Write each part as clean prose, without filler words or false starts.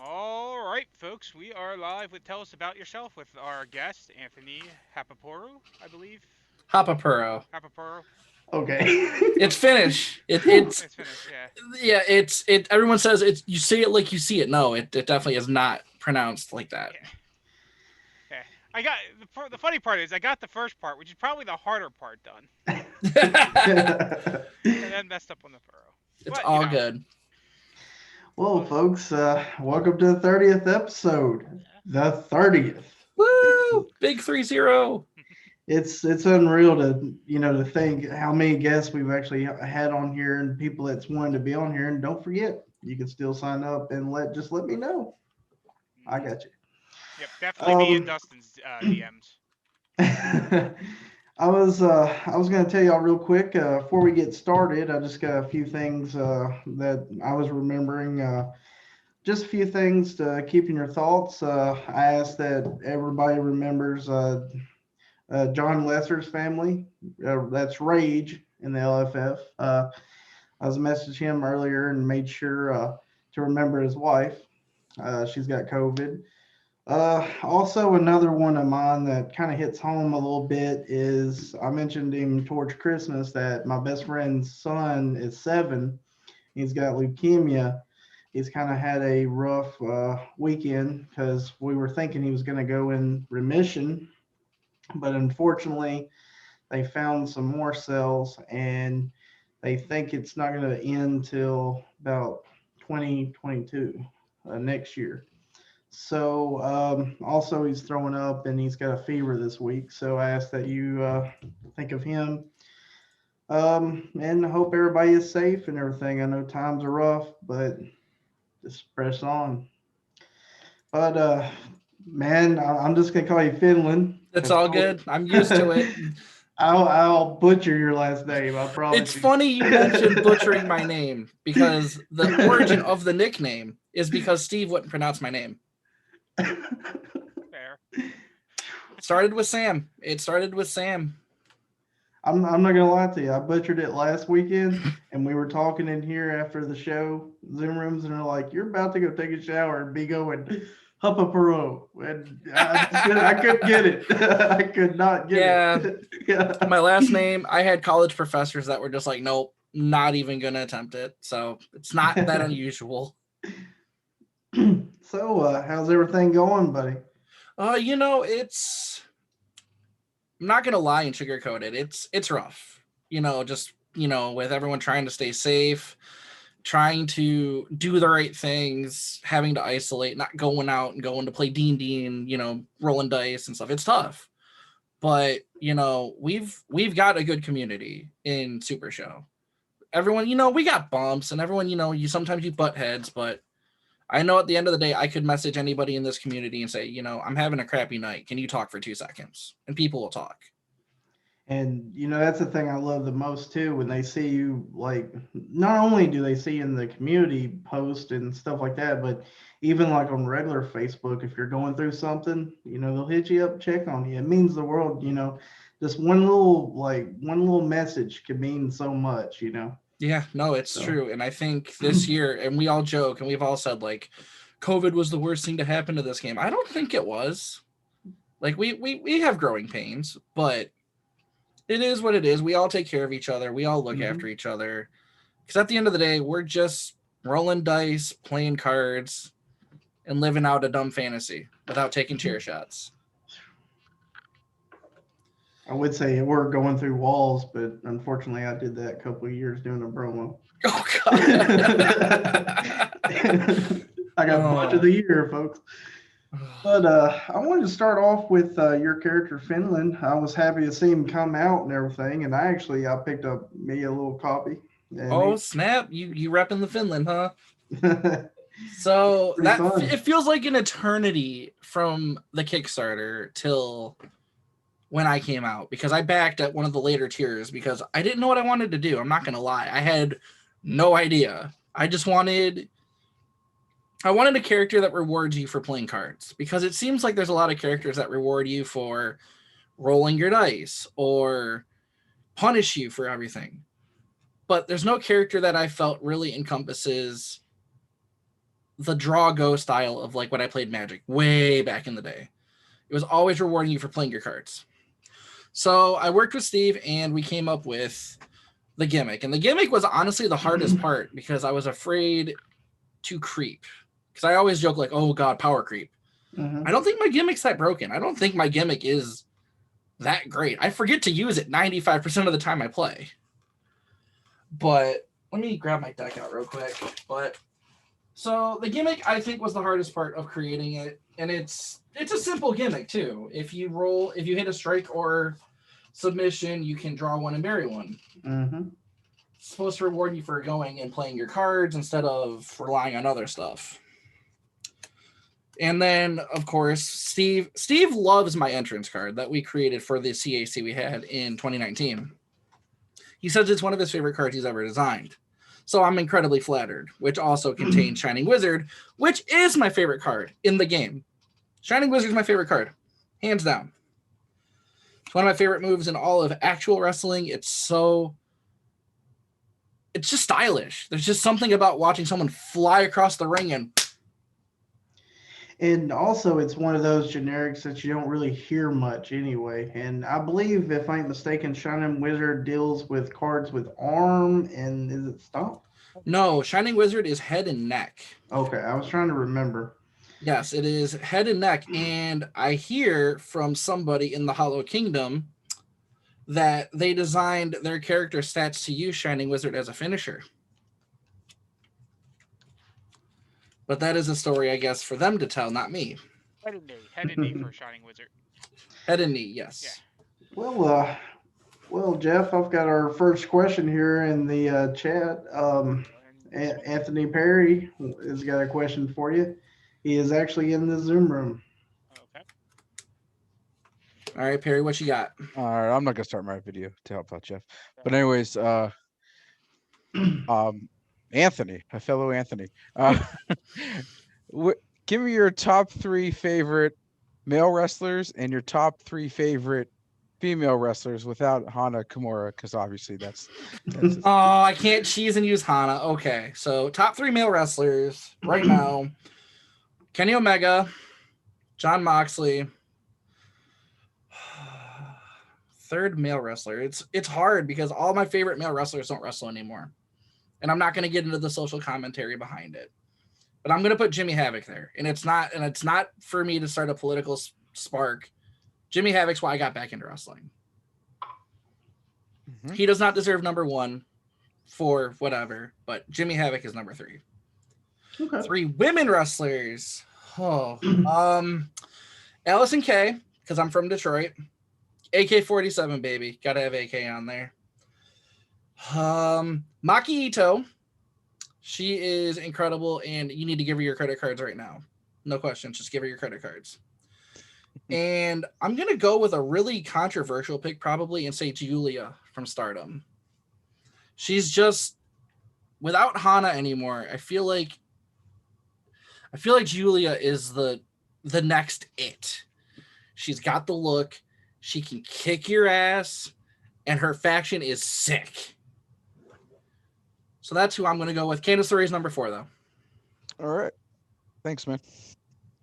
All right, folks, we are live with Tell Us About Yourself with our guest, Anthony Hapaporo, I believe. Hapapuro. Hapaporo. Okay. It's Finnish. Phew. It's finished, yeah. Yeah. It. Everyone says it's. You say it like you see it. No, it definitely is not pronounced like that. Yeah. Yeah. I got the funny part is I got the first part, which is probably the harder part done, and then messed up on the furrow. It's But, you all know, good. Well, close. folks, welcome to the 30th episode. Yeah. The 30th. It's Woo! Big 3-0. it's unreal to to think how many guests we've actually had on here and people that's wanted to be on here. And don't forget, you can still sign up and let me know. I Hmm. got you. Yep, definitely me and Um, Dustin's DMs. I was gonna tell y'all real quick before we get started. I just got a few things that I was remembering. Just a few things to keep in your thoughts. I ask that everybody remembers John Lesser's family. That's Rage in the LFF. I was messaging him earlier and made sure to remember his wife. She's got COVID. Also, another one of mine that kind of hits home a little bit is I mentioned him towards Christmas that my best friend's son is 7. He's got leukemia. He's kind of had a rough weekend because we were thinking he was going to go in remission, but unfortunately, they found some more cells and they think it's not going to end till about 2022 next year. So, also, he's throwing up and he's got a fever this week. So, I ask that you think of him and hope everybody is safe and everything. I know times are rough, but just press on. But man, I'm just gonna call you Finland It's because all good. I'm used to it. I'll butcher your last name. I It's promise you. funny you mentioned butchering my name because the origin of the nickname is because Steve wouldn't pronounce my name. Fair. Started with Sam. It started with Sam. I'm not gonna lie to you. I butchered it last weekend, and we were talking in here after the show, Zoom rooms, and they're like, "You're about to go take a shower and be going Hupaparo," and I couldn't get it. I could not get Yeah, it. Yeah. my last name, I had college professors that were just like, nope, not even going to attempt it. So it's not that unusual. So, how's everything going, buddy? It's I'm not gonna lie and sugarcoat it. It's rough. Just with everyone trying to stay safe, trying to do the right things, having to isolate, not going out and going to play D&D and rolling dice and stuff. It's tough, but we've got a good community in Super Show. Everyone, we got bumps, and everyone, you sometimes you butt heads, but I know at the end of the day, I could message anybody in this community and say, I'm having a crappy night. Can you talk for 2 seconds? And people will talk. And that's the thing I love the most too when they see you, like, not only do they see you in the community post and stuff like that, but even like on regular Facebook, if you're going through something, they'll hit you up, check on you. It means the world. Just one little message can mean so much. Yeah, no, it's So true. And I think this year, and we all joke and we've all said, like, COVID was the worst thing to happen to this game. I don't think it was. Like, we have growing pains, but it is what it is. We all take care of each other. We all look after mhm. each other. Because at the end of the day, we're just rolling dice, playing cards, and living out a dumb fantasy without taking chair shots. I would say we're going through walls, but unfortunately, I did that a couple of years doing a promo. Oh, I God. got butt of Oh. the year, folks. But I wanted to start off with your character Finland. I was happy to see him come out and everything, and I picked up me a little copy, and Oh, he snap. You repping the Finland, huh? So pretty that fun. it feels like an eternity from the Kickstarter till when I came out because I backed at one of the later tiers because I didn't know what I wanted to do. I'm not gonna lie, I had no idea. I wanted a character that rewards you for playing cards because it seems like there's a lot of characters that reward you for rolling your dice or punish you for everything. But there's no character that I felt really encompasses the draw go style of like when I played Magic way back in the day. It was always rewarding you for playing your cards. So I worked with Steve and we came up with the gimmick. And the gimmick was honestly the hardest part because I was afraid to creep. Because I always joke like, oh God, power creep. I don't think my gimmick's that broken. I don't think my gimmick is that great. I forget to use it 95% of the time I play. But let me grab my deck out real quick. But so the gimmick I think was the hardest part of creating it. And it's a simple gimmick too. If you hit a strike or submission, you can draw one and bury one. It's supposed to reward you for going and playing your cards instead of relying on other stuff. And then, of course, Steve loves my entrance card that we created for the CAC we had in 2019. He says it's one of his favorite cards he's ever designed. So I'm incredibly flattered, which also contains Shining Wizard, which is my favorite card in the game. Shining Wizard is my favorite card, hands down. It's one of my favorite moves in all of actual wrestling. It's just stylish. There's just something about watching someone fly across the ring and also it's one of those generics that you don't really hear much anyway. And I believe, if I ain't mistaken, Shining Wizard deals with cards with arm and is it stomp? No, Shining Wizard is head and neck. Okay, I was trying to remember. Yes, it is head and neck. And I hear from somebody in the Hollow Kingdom that they designed their character stats to use Shining Wizard as a finisher. But that is a story, I guess, for them to tell, not me. Head and knee for Shining Wizard. Head and knee, yes. Yeah. Well, Jeff, I've got our first question here in the chat. Anthony Perry has got a question for you. He is actually in the Zoom room. Okay. All right, Perry, what you got? All right, I'm not gonna start my video to help out Jeff. But anyways, Anthony, a fellow Anthony, give me your top 3 favorite male wrestlers and your top 3 favorite female wrestlers without Hana Kimura, because obviously that's Oh, I can't cheese and use Hana. Okay, so top 3 male wrestlers right now: Kenny Omega, John Moxley. Third male wrestler. It's hard because all my favorite male wrestlers don't wrestle anymore. And I'm not going to get into the social commentary behind it. But I'm going to put Jimmy Havoc there. And it's not for me to start a political spark. Jimmy Havoc's why I got back into wrestling. Mm-hmm. He does not deserve number 1 for whatever, but Jimmy Havoc is number 3. Okay. 3 women wrestlers. Oh, Allison Kay, because I'm from Detroit. AK-47, baby. Gotta have AK on there. Maki Ito. She is incredible, and you need to give her your credit cards right now. No question. Just give her your credit cards. And I'm going to go with a really controversial pick probably and say Julia from Stardom. She's just, without Hana anymore, I feel like Julia is the next it. She's got the look. She can kick your ass, and her faction is sick. So that's who I'm going to go with. Candice LeRae's number 4, though. All right. Thanks, man.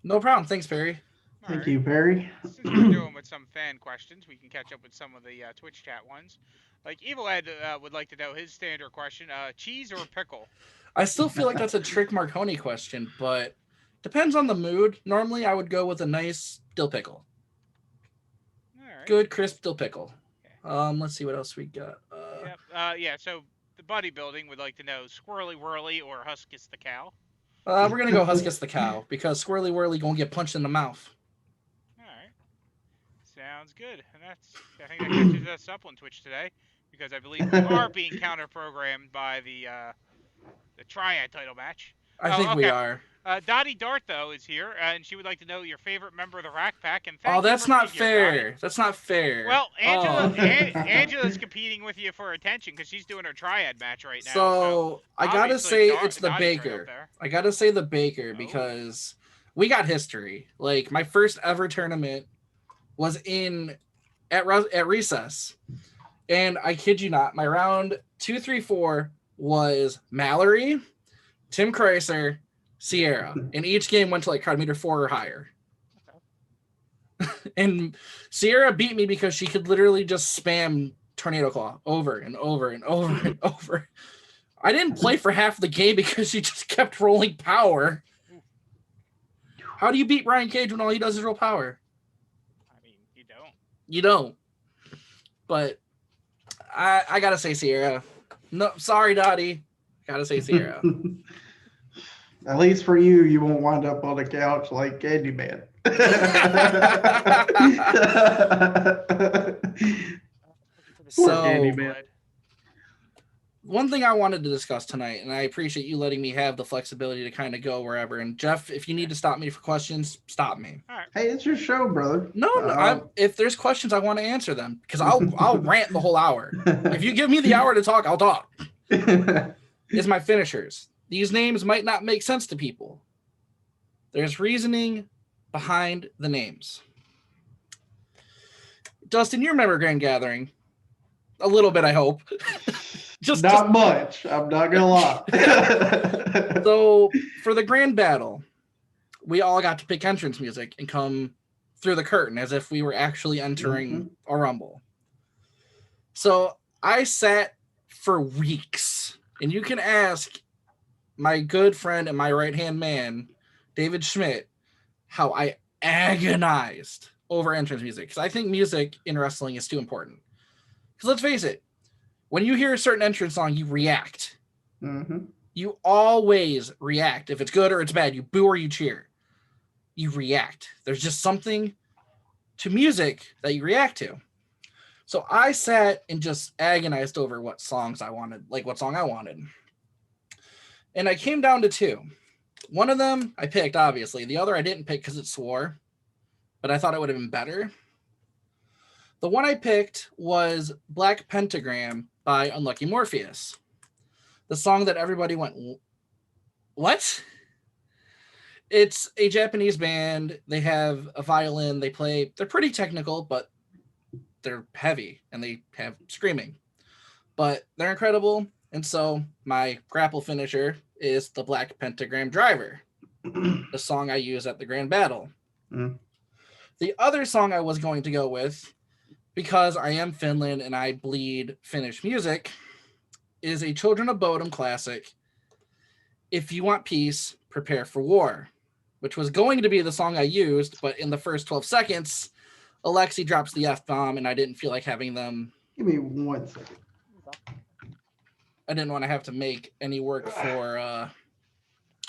No problem. Thanks, Perry. Thank you, Perry. Since we're doing with some fan questions, we can catch up with some of the Twitch chat ones. Like Evil Ed would like to know his standard question: cheese or pickle? I still feel like that's a Trick Marconi question, but depends on the mood. Normally, I would go with a nice dill pickle. Right. Good crisp dill pickle. Okay. Let's see what else we got. So the bodybuilding would like to know Squirrely Whirly or Huskus the cow. We're gonna go Huskus the cow because Squirrely Whirly gonna get punched in the mouth. All right, sounds good. And I think that catches us up on Twitch today because I believe we are being counter-programmed by the Triad title match. I think we are. Dottie Dart, though, is here, and she would like to know your favorite member of the Rack Pack. And that's not fair. That's not fair. Well, Angela's competing with you for attention because she's doing her Triad match right now. So I gotta say it's the Baker. I gotta say the Baker because we got history. Like my first ever tournament was at Recess, and I kid you not, my round 2, 3, 4 was Mallory, Tim Chrysler, Sierra. And each game went to like card meter 4 or higher. And Sierra beat me because she could literally just spam Tornado Claw over and over and over and over. I didn't play for half the game because she just kept rolling power. How do you beat Brian Cage when all he does is roll power? I mean, you don't. You don't. But I gotta say Sierra. No, sorry, Dottie. Gotta say Sierra. At least for you, you won't wind up on the couch like Candyman. So, Candyman. one thing I wanted to discuss tonight, and I appreciate you letting me have the flexibility to kind of go wherever. And Jeff, if you need to stop me for questions, stop me. All right. Hey, it's your show, brother. No, if there's questions, I want to answer them because I'll rant the whole hour. If you give me the hour to talk, I'll talk. It's my finishers. These names might not make sense to people. There's reasoning behind the names. Dustin, you remember Grand Gathering? A little bit, I hope. just much. I'm not gonna lie. So for the Grand Battle, we all got to pick entrance music and come through the curtain as if we were actually entering a rumble. So I sat for weeks, and you can ask my good friend and my right-hand man, David Schmidt, how I agonized over entrance music, because I think music in wrestling is too important. Because let's face it, when you hear a certain entrance song, you react. You always react. If it's good or it's bad, you boo or you cheer. You react. There's just something to music that you react to. So I sat and just agonized over what songs I wanted, like what song I wanted. And I came down to two. One of them I picked, obviously. The other I didn't pick because it swore, but I thought it would have been better. The one I picked was Black Pentagram by Unlucky Morpheus. The song that everybody went, what? It's a Japanese band. They have a violin. They're pretty technical, but they're heavy and they have screaming. But they're incredible. And so my grapple finisher is the Black Pentagram Driver, the song I use at the Grand Battle. The other song I was going to go with, because I am Finland and I bleed Finnish music, is a Children of Bodom classic, If You Want Peace, Prepare for War, which was going to be the song I used, but in the first 12 seconds, Alexi drops the F-bomb and I didn't feel like having them. Give me 1 second. I didn't want to have to make any work for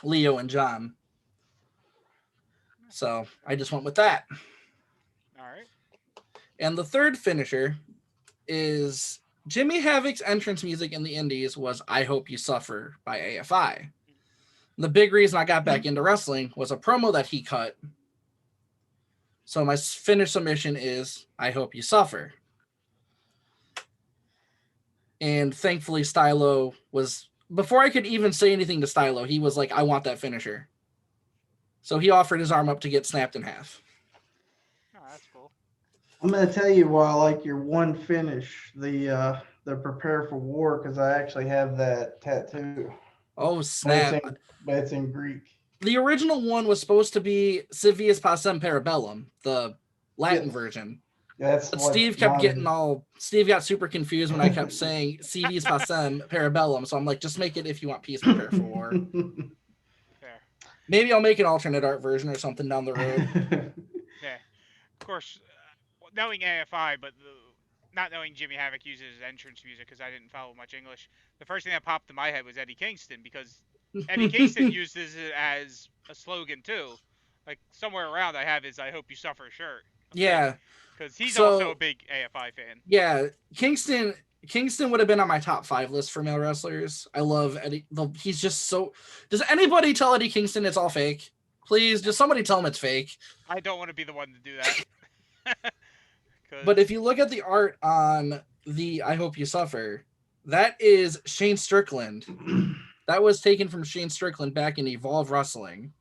Leo and John. So I just went with that. All right. And the third finisher is Jimmy Havoc's entrance music in the Indies was I Hope You Suffer by AFI. The big reason I got back into wrestling was a promo that he cut. So my finish submission is I Hope You Suffer. And thankfully Stylo was, before I could even say anything to Stylo, he was like, I want that finisher. So he offered his arm up to get snapped in half. Oh, that's cool. I'm gonna tell you why I like your one finish, the Prepare for War, because I actually have that tattoo. Oh, snap. But it's in Greek. The original one was supposed to be Civius Pacem Parabellum, the Latin version. But Steve got super confused when I kept saying Civius Pacem Parabellum. So I'm like, just make it If You Want Peace, Prepare for War. Fair. Maybe I'll make an alternate art version or something down the road. Yeah. Of course, knowing AFI, but not knowing Jimmy Havoc uses entrance music because I didn't follow much English, the first thing that popped in my head was Eddie Kingston, because Eddie Kingston uses it as a slogan too. Like somewhere around I have his I Hope You Suffer shirt. Yeah. Because he's also a big AFI fan. Yeah. Kingston would have been on my top 5 list for male wrestlers. I love Eddie. He's just so... Does anybody tell Eddie Kingston it's all fake? Please, just somebody tell him it's fake. I don't want to be the one to do that. But if you look at the art on the I Hope You Suffer, that is Shane Strickland. That was taken from Shane Strickland back in Evolve Wrestling,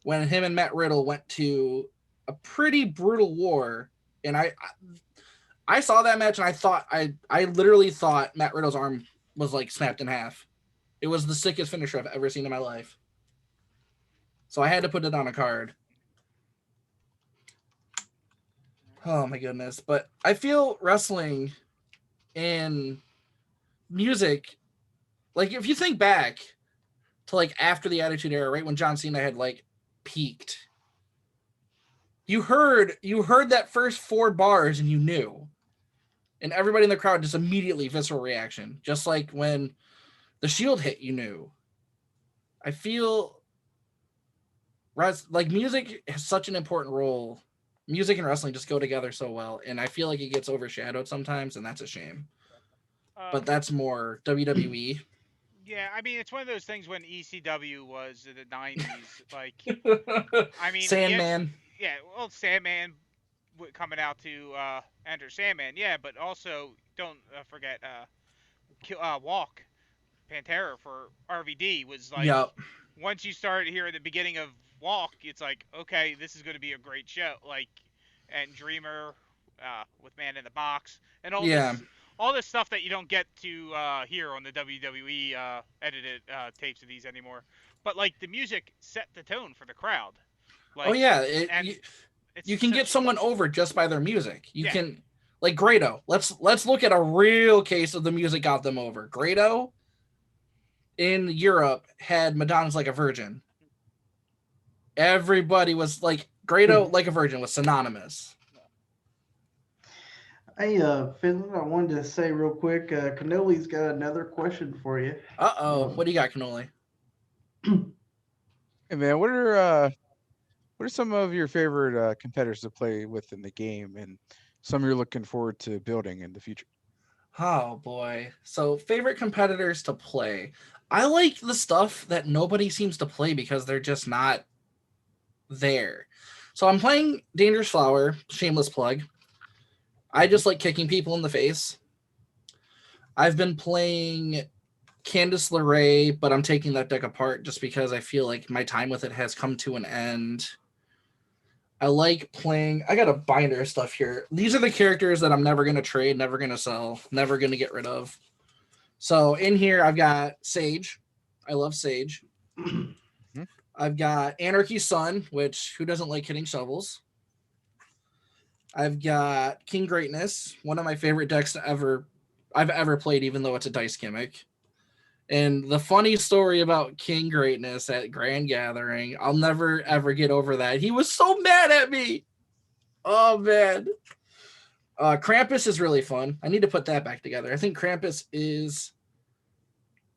when him and Matt Riddle went to a pretty brutal war. And I saw that match and I literally thought Matt Riddle's arm was like snapped in half. It was the sickest finisher I've ever seen in my life. So I had to put it on a card. Oh my goodness. But I feel wrestling and music, like if you think back to like after the Attitude Era, right when John Cena had like peaked, you heard that first 4 bars and you knew. And everybody in the crowd just immediately visceral reaction. Just like when the Shield hit, you knew. I feel like music has such an important role. Music and wrestling just go together so well, and I feel like it gets overshadowed sometimes, and that's a shame. But that's more WWE. Yeah, I mean, it's one of those things when ECW was in the 90s. Like, I mean, Sandman. Yeah, well, Sandman coming out to enter Sandman, yeah, but also don't forget Walk Pantera for RVD was like, Yep. once you start hearing the beginning of Walk, it's like, okay, this is going to be a great show. Like, and Dreamer with Man in the Box and Yeah. all this stuff that you don't get to hear on the WWE edited tapes of these anymore. But like the music set the tone for the crowd. Like, Oh yeah, it's you can get someone over just by their music. You Yeah. can, like Grado. Let's look at a real case of the music got them over. Grado in Europe had Madonna's Like a Virgin. Everybody was like, Grado Like a Virgin was synonymous. Hey, Finland, I wanted to say real quick, Cannoli's got another question for you. What do you got, Cannoli? Hey man, what are some of your favorite competitors to play with in the game, and some you're looking forward to building in the future? Oh boy. So favorite competitors to play. I like the stuff that nobody seems to play because they're just not there. So I'm playing Dangerous Flower, shameless plug. I just like kicking people in the face. I've been playing Candice LeRae, but I'm taking that deck apart just because I feel like my time with it has come to an end. I like playing. I got a binder of stuff here. These are the characters that I'm never going to trade, never going to sell, never going to get rid of. So in here, I've got Sage. I love Sage. I've got Anarchy Sun, which who doesn't like hitting shovels? I've got King Greatness, one of my favorite decks I've ever played, even though it's a dice gimmick. And the funny story about King Greatness at Grand Gathering, I'll never ever get over that. He was so mad at me. Oh man. Krampus is really fun. I need to put that back together. I think Krampus is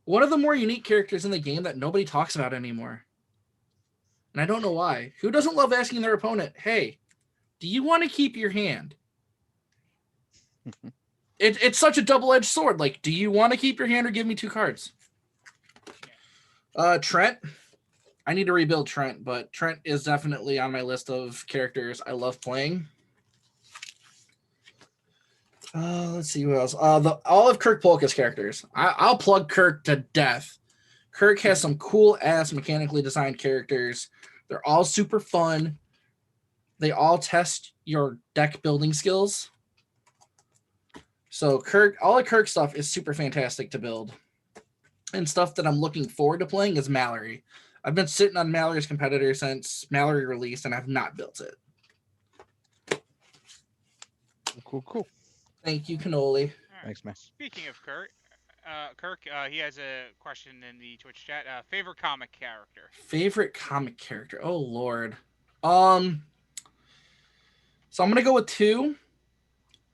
one of the more unique characters in the game that nobody talks about anymore. And I don't know why. Who doesn't love asking their opponent, hey, do you want to keep your hand? It's such a double-edged sword. Like, do you want to keep your hand or give me 2 cards? Trent. I need to rebuild Trent, but Trent is definitely on my list of characters I love playing. Let's see who else. All of Kirk Polka's characters. I'll plug Kirk to death. Kirk has some cool-ass mechanically designed characters. They're all super fun. They all test your deck building skills. So Kirk, all of Kirk stuff is super fantastic to build. And stuff that I'm looking forward to playing is Mallory. I've been sitting on Mallory's competitor since Mallory released, and I've not built it. Cool. Thank you, Cannoli. Right. Thanks, man. Speaking of Kirk, he has a question in the Twitch chat. Favorite comic character? Favorite comic character? Oh, Lord. So I'm going to go with 2.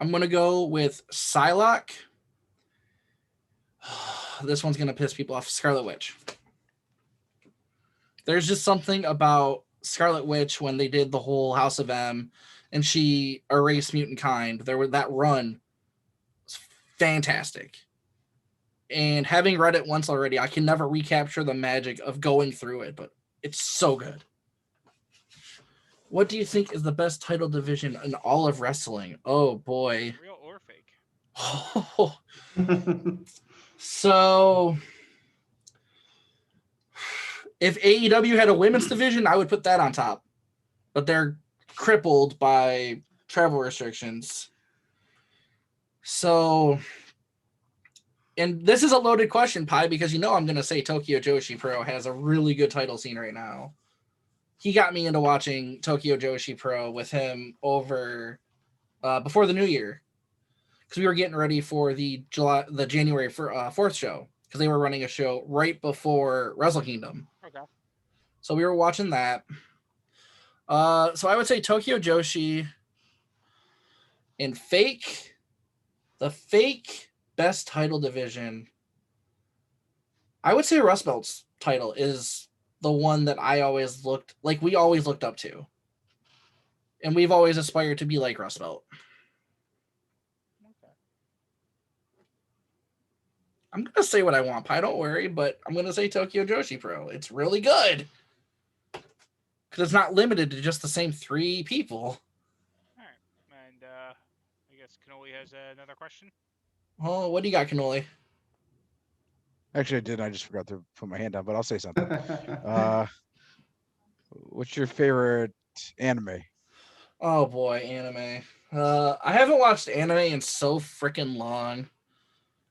I'm going to go with Psylocke. This one's going to piss people off. Scarlet Witch. There's just something about Scarlet Witch when they did the whole House of M and she erased mutant kind. That run was fantastic. And having read it once already, I can never recapture the magic of going through it, but it's so good. What do you think is the best title division in all of wrestling? Oh, boy. Real or fake? So, if AEW had a women's division, I would put that on top. But they're crippled by travel restrictions. So, and this is a loaded question, Pi, because I'm going to say Tokyo Joshi Pro has a really good title scene right now. he got me into watching Tokyo Joshi Pro with him over before the new year, because we were getting ready for the January 4th show, because they were running a show right before Wrestle Kingdom. Okay. So we were watching that. So I would say Tokyo Joshi and the fake best title division. I would say Rust Belt's title is the one that we always looked up to. And we've always aspired to be like Rust Belt. Okay. I'm going to say what I want, Pi, don't worry, but I'm going to say Tokyo Joshi Pro. It's really good. Because it's not limited to just the same 3 people. All right. And I guess Cannoli has another question. Oh, what do you got, Cannoli? Actually, I did. I just forgot to put my hand down, but I'll say something. What's your favorite anime? Oh boy, anime. I haven't watched anime in so freaking long.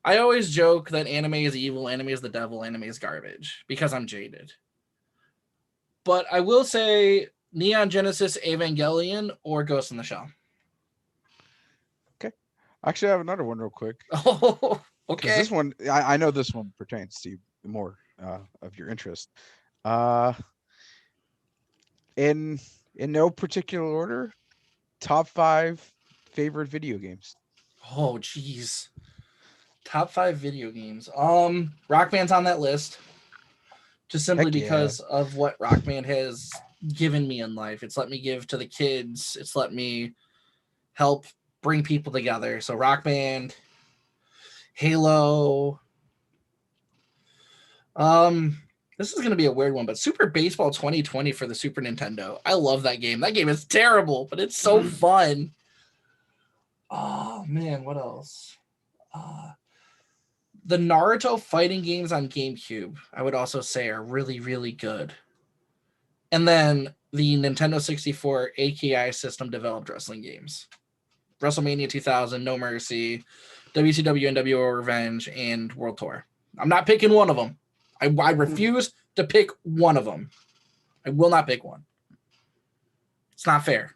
I always joke that anime is evil, anime is the devil, anime is garbage, because I'm jaded. But I will say Neon Genesis Evangelion or Ghost in the Shell. Okay. Actually, I have another one real quick. Oh, okay. Because this one, I know this one pertains to you more of your interest. In no particular order, top 5 favorite video games. Oh, geez. Top 5 video games. Rock Band's on that list. Just simply because of what Rock Band has given me in life. It's let me give to the kids. It's let me help bring people together. So Rock Band, Halo. This is going to be a weird one, but Super Baseball 2020 for the Super Nintendo. I love that game. That game is terrible, but it's so fun. Oh, man, what else? The Naruto fighting games on GameCube, I would also say, are really, really good. And then the Nintendo 64 AKI system developed wrestling games. WrestleMania 2000, No Mercy, WCW NWO Revenge, and World Tour. I'm not picking one of them. I refuse to pick one of them. I will not pick one. It's not fair.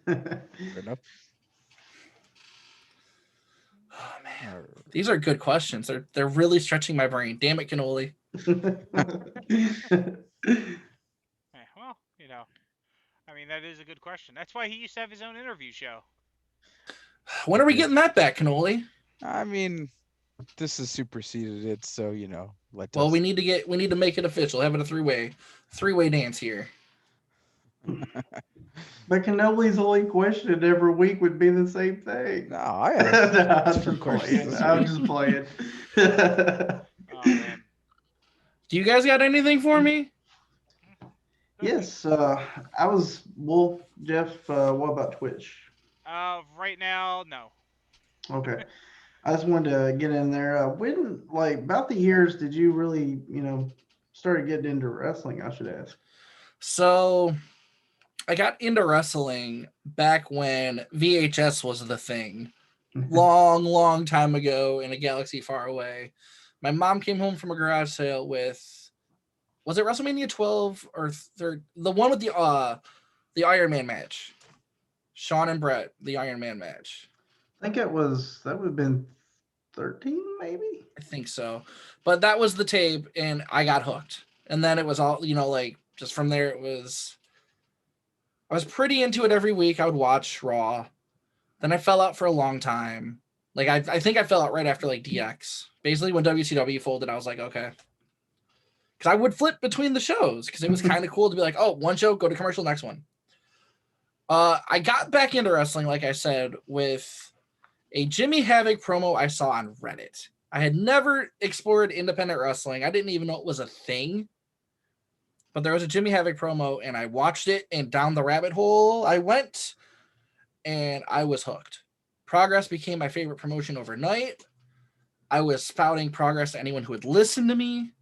Fair enough. Oh, man. These are good questions. They're really stretching my brain. Damn it, Cannoli. Well, I mean, that is a good question. That's why he used to have his own interview show. When are we getting that back, Cannoli? I mean, this has superseded it, so Well, we need to make it official. Have it a three-way dance here. But Cannoli's only question every week would be the same thing. No, I have I'm just playing. I'm just playing. Oh man. Do you guys got anything for me? Yes, I was Wolf. Jeff, what about Twitch? Right now, no. Okay. I just wanted to get in there. When, about the years, did you really, started getting into wrestling, I should ask? So I got into wrestling back when VHS was the thing. Long, long time ago in a galaxy far away. My mom came home from a garage sale with, was it WrestleMania 12 or 3rd? The one with the Iron Man match. Shawn and Brett, the Iron Man match. I think that would have been 13, maybe? I think so. But that was the tape, and I got hooked. And then it was all, just from there, I was pretty into it every week. I would watch Raw. Then I fell out for a long time. I think I fell out right after, DX. Basically, when WCW folded, I was like, okay. Because I would flip between the shows, because it was kind of cool to be like, oh, one show, go to commercial, next one. I got back into wrestling, like I said, with a Jimmy Havoc promo I saw on Reddit. I had never explored independent wrestling. I didn't even know it was a thing. But there was a Jimmy Havoc promo, and I watched it, and down the rabbit hole I went, and I was hooked. Progress became my favorite promotion overnight. I was spouting Progress to anyone who would listen to me.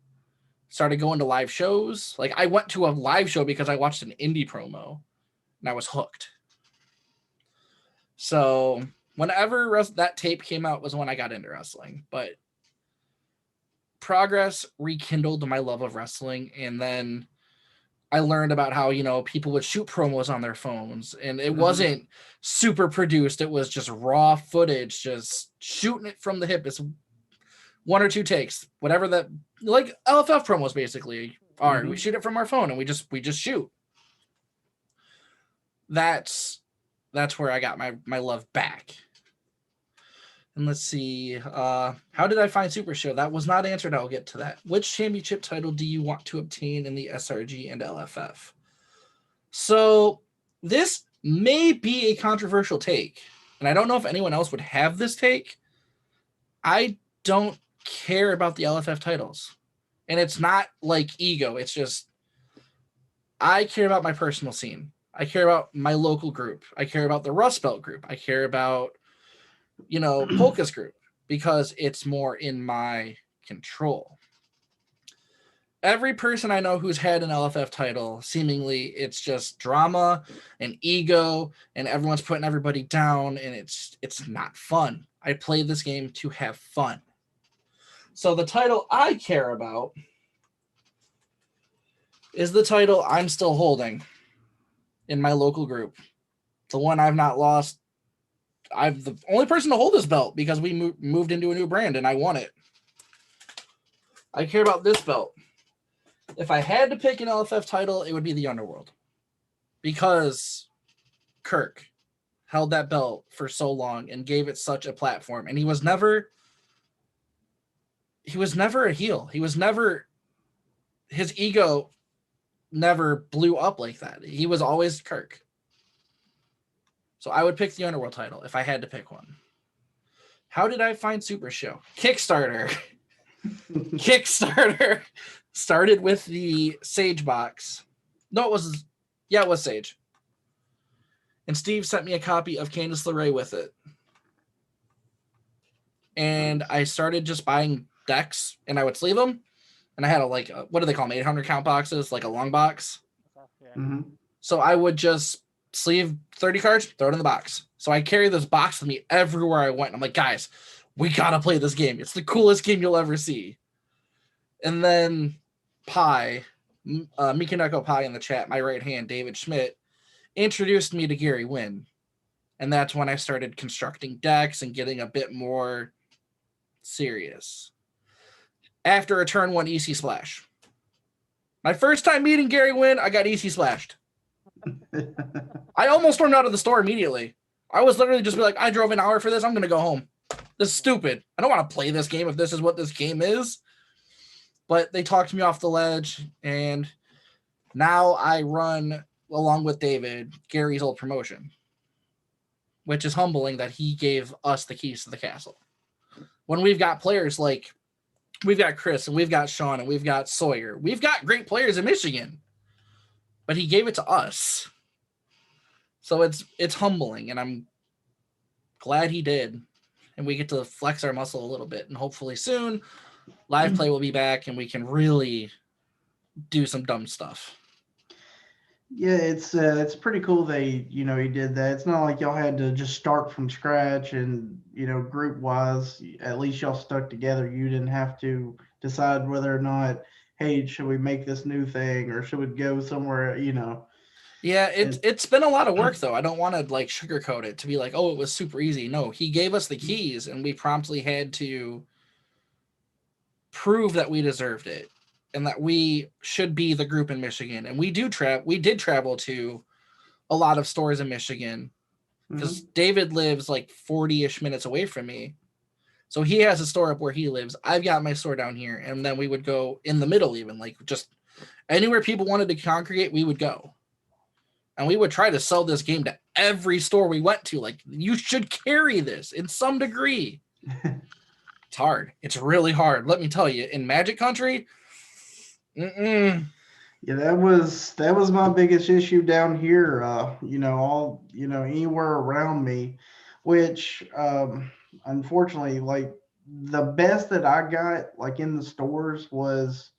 Started going to live shows. I went to a live show because I watched an indie promo, and I was hooked. So whenever that tape came out was when I got into wrestling. But Progress rekindled my love of wrestling, and then I learned about how, people would shoot promos on their phones, and it Mhm. wasn't super produced. It was just raw footage, just shooting it from the hip. It's one or two takes, whatever that, like LFF promos basically are. We Mhm. shoot it from our phone and we just shoot. That's where I got my love back. And let's see, how did I find Super Show? That was not answered. I'll get to that. Which championship title do you want to obtain in the SRG and LFF? So this may be a controversial take, and I don't know if anyone else would have this take. I don't care about the LFF titles, and it's not like ego. It's just I care about my personal scene. I care about my local group. I care about the Rust Belt group. I care about, Polka's group, because it's more in my control. Every person I know who's had an LFF title, seemingly it's just drama and ego, and everyone's putting everybody down, and it's not fun. I play this game to have fun. So the title I care about is the title I'm still holding in my local group. The one I've not lost. I'm the only person to hold this belt because we moved into a new brand and I won it. I care about this belt. If I had to pick an LFF title, it would be the Underworld, because Kirk held that belt for so long and gave it such a platform, and he was never a heel. His ego never blew up like that. He was always Kirk. So I would pick the Underworld title if I had to pick one. How did I find Super Show? Kickstarter. Kickstarter started with the Sage box. No, it was Sage. And Steve sent me a copy of Candice LeRae with it. And I started just buying decks, and I would sleeve them. And I had what do they call them? 800 count boxes, like a long box. Yeah. Mm-hmm. So I would just sleeve 30 cards, throw it in the box. So I carry this box with me everywhere I went. I'm like, guys, we gotta play this game. It's the coolest game you'll ever see. And then Pi, Mikaneko Pi in the chat, my right hand, David Schmidt, introduced me to Gary Wynn. And that's when I started constructing decks and getting a bit more serious. After a turn 1 EC Splash. My first time meeting Gary Wynn, I got EC Splashed. I almost stormed out of the store immediately. I was literally just like, I drove an hour for this. I'm going to go home. This is stupid. I don't want to play this game if this is what this game is. But they talked me off the ledge, and now I run, along with David, Gary's old promotion, which is humbling that he gave us the keys to the castle. When we've got players like, we've got Chris, and we've got Sean, and we've got Sawyer. We've got great players in Michigan, but he gave it to us. So it's humbling, and I'm glad he did. And we get to flex our muscle a little bit, and hopefully soon live play will be back and we can really do some dumb stuff. Yeah, it's pretty cool he did that. It's not like y'all had to just start from scratch, and group wise, at least y'all stuck together. You didn't have to decide whether or not, hey, should we make this new thing or should we go somewhere, Yeah, it's been a lot of work though. I don't want to sugarcoat it to be like, oh, it was super easy. No, he gave us the keys and we promptly had to prove that we deserved it and that we should be the group in Michigan. And we did travel to a lot of stores in Michigan because David lives 40-ish minutes away from me. So he has a store up where he lives. I've got my store down here. And then we would go in the middle, even just anywhere people wanted to congregate, we would go. And we would try to sell this game to every store we went to. You should carry this in some degree. It's hard. It's really hard. Let me tell you, in Magic Country, yeah, that was my biggest issue down here. Anywhere around me, which unfortunately, the best that I got in the stores was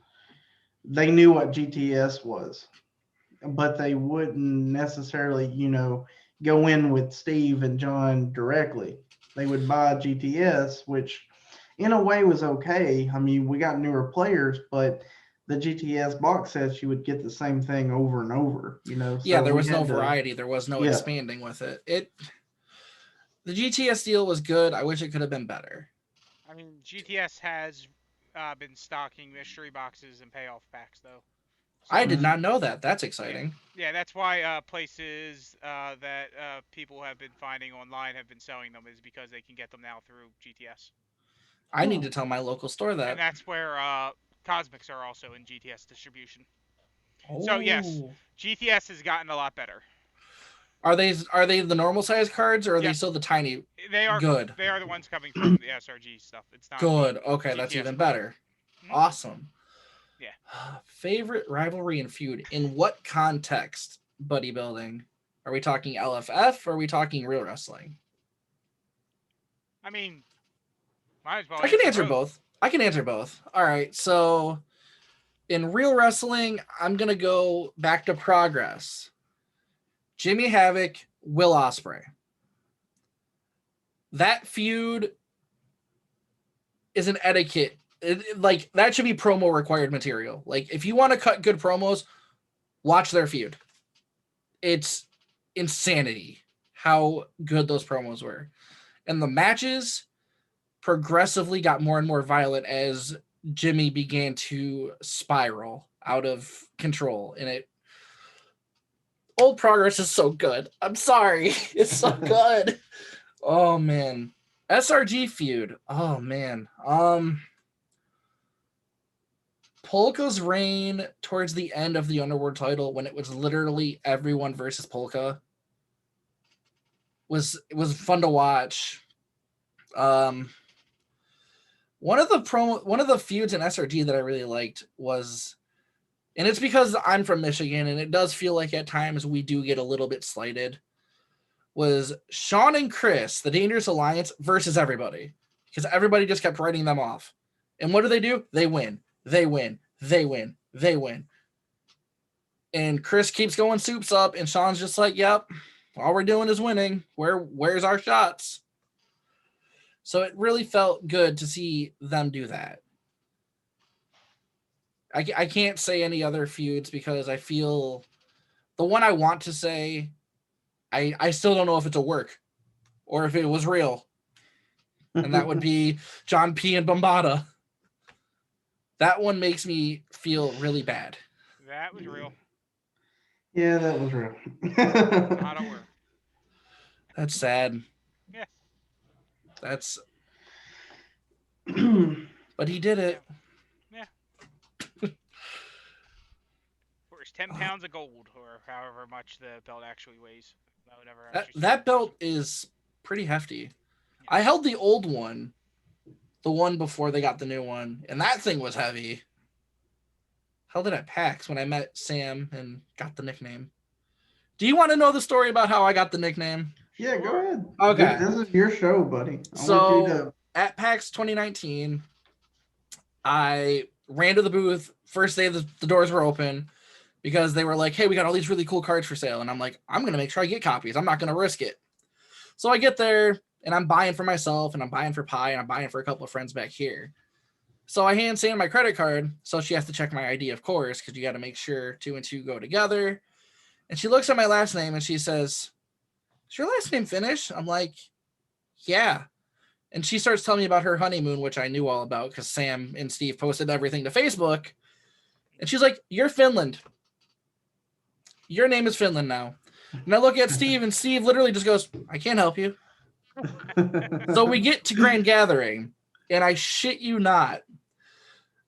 they knew what GTS was, but they wouldn't necessarily, go in with Steve and John directly. They would buy GTS, which in a way was okay. I mean, we got newer players, but the GTS box sets, you would get the same thing over and over. Yeah, So there we was no had to, variety. There was no yeah. expanding with it. The GTS deal was good. I wish it could have been better. I mean, GTS has been stocking mystery boxes and payoff packs, though. So I did Mhm. not know that. That's exciting. yeah, that's why places that people have been finding online have been selling them, is because they can get them now through GTS. I need to tell my local store And that. that's where Cosmics are also in GTS distribution. Oh. So yes, GTS has gotten a lot better. Are they the normal size cards, or are they Yes. still the tiny? They are Good. They are the ones coming from the SRG stuff. It's not Good. the Okay, that's GTS even brand. better. Mhm. Awesome. Yeah. Favorite rivalry and feud in what context? Buddy building. Are we talking LFF or are we talking real wrestling? I mean, might as well I can answer both. I can answer both. All right. So in real wrestling, I'm going to go back to Progress. Jimmy Havoc, Will Ospreay. That feud is an etiquette. Like, that should be promo required material. Like, if you want to cut good promos, watch their feud. It's insanity how good those promos were. And the matches progressively got more and more violent as Jimmy began to spiral out of control. And Old Progress is so good. I'm sorry. It's so good. Oh man. SRG feud. Oh man. Polka's reign towards the end of the Underworld title, when it was literally everyone versus Polka, was fun to watch. One of the feuds in SRG that I really liked was, and it's because I'm from Michigan and it does feel like at times we do get a little bit slighted, was Sean and Chris, the Dangerous Alliance, versus everybody, because everybody just kept writing them off. And what do? They win. They win. They win. They win. And Chris keeps going soups up, and Sean's just like, yep, all we're doing is winning. Where's our shots? So it really felt good to see them do that. I can't say any other feuds because I feel the one I want to say, I still don't know if it's a work or if it was real. And that would be John P. and Bombada. That one makes me feel really bad. That was real. Yeah, that was real. Not a word. That's sad. Yeah. That's. But he did it. Yeah. For his 10 pounds of gold, or however much the belt actually weighs. That belt is pretty hefty. Yeah. I held the old one, the one before they got the new one, and that thing was heavy. Held it at PAX when I met Sam and got the nickname. Do you want to know the story about how I got the nickname? Yeah, go ahead. Okay. This is your show, buddy. So at PAX 2019, I ran to the booth. First day the doors were open because they were like, hey, we got all these really cool cards for sale. And I'm like, I'm going to make sure I get copies. I'm not going to risk it. So I get there and I'm buying for myself and I'm buying for Pi and I'm buying for a couple of friends back here. So I hand Sam my credit card. So she has to check my ID, of course, because you got to make sure 2 and 2 go together. And she looks at my last name and she says, is your last name Finnish? I'm like, yeah. And she starts telling me about her honeymoon, which I knew all about because Sam and Steve posted everything to Facebook. And she's like, you're Finland. Your name is Finland now. And I look at Steve and Steve literally just goes, I can't help you. So we get to Grand Gathering and I shit you not,